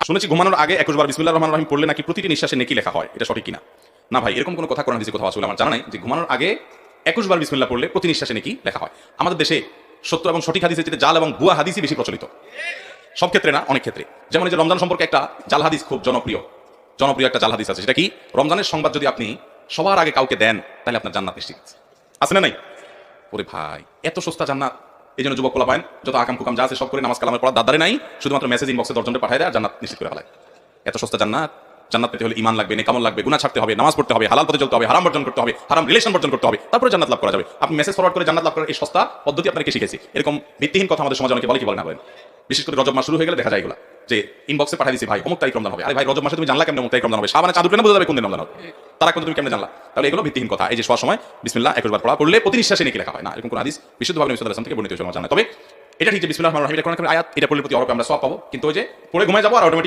শুনেছি ঘুমানোর আগে 21 বার বিসমিল্লাহির রহমানির রহিম পড়লে নাকি প্রতিটি নিঃশ্বাসে নেকি লেখা হয়, এটা সঠিক কিনা? না ভাই, এরকম কোনো কথা কোরআন হাদিসে কোথাও আসলে আমার জানা নাই যে ঘুমানোর আগে 21 বার বিসমিল্লাহ পড়লে প্রতি নিঃশ্বাসে নেকি লেখা হয়। আমাদের দেশে সত্য এবং সঠিক হাদিসের চেয়ে জাল এবং ভুয়া হাদিসই বেশি প্রচলিত, সব ক্ষেত্রে না, অনেক ক্ষেত্রে। যেমন এই যে রমজান সম্পর্কে একটা জাল হাদিস খুব জনপ্রিয় একটা জাল হাদিস আছে, সেটা কি? রমজানের সংবাদ যদি আপনি সবার আগে কাউকে দেন তাহলে আপনার জান্নাত নিশ্চিত আছে না নাই? ওরে ভাই, এত সস্তা জান্নাত! এই জন্য যুবক পোলা পায় যত আকাম কুকাম যা আছে সব করে নামাজ কালামের পড়া দাদারে নাই, শুধুমাত্র মেসেজ ইনবক্সে দর্জনটা পাঠায় দেয় আর জান্নাত নিশ্চিত করে ফেলায়। এত সস্তা জান্নাত! জান্নাত পেতে হলে ঈমান লাগবে, নেকামল লাগবে, গুনাহ ছাড়তে হবে, নামাজ পড়তে হবে, হালাল পথে চলতে হবে, হারাম বর্জন করতে হবে, হারাম রিলেশন বর্জন করতে হবে, তারপরে জান্নাত লাভ করা যাবে। আপনি মেসেজ ফরওয়ার্ড করে জান্নাত লাভ করার এই সস্তা পদ্ধতি আপনাকে শিখেছি। এরকম ভিত্তিহীন কথা আমাদের সমাজে অনেকে বলে, কি বলে না বলেন? বিশেষ করে রজব মাস শুরু হয়ে গেলে দেখা যায় এগুলা, যে ইনবক্সে পাঠিয়ে দিছি ভাই অমুক তারিখ রমজান হবে। আরে ভাই, রজব মাসে তুমি জানলা কেমনে অমুক তারিখ রমজান হবে? সাবানে চাঁদ উঠে না বোঝা যাবে কোন দিন রমজান হবে? তারা কিন্তু তুমি কেমনে জানলা? তাহলে এগুলো ভিত্তিহীন কথা। এই যে শোয়ার সময় বিসমিল্লাহ 21 বার পড়লে প্রতি নিঃশ্বাসে নেকি লেখা হয় না, এরকম কোন হাদিস বিশুদ্ধভাবে নবী সাল্লাল্লাহু আলাইহি ওয়াসাল্লাম থেকে বর্ণিত হয়েছে আমার জানা। তবে এটা ঠিক যে বিসমিল্লাহির রহমানির রহিম এটা কোরআনের আয়াত, এটা পড়লে প্রতি অরবে আমরা সওয়াব পাবো, কিন্তু ওই যে পড়ে ঘুমায় যাবো আর অটোমেটিক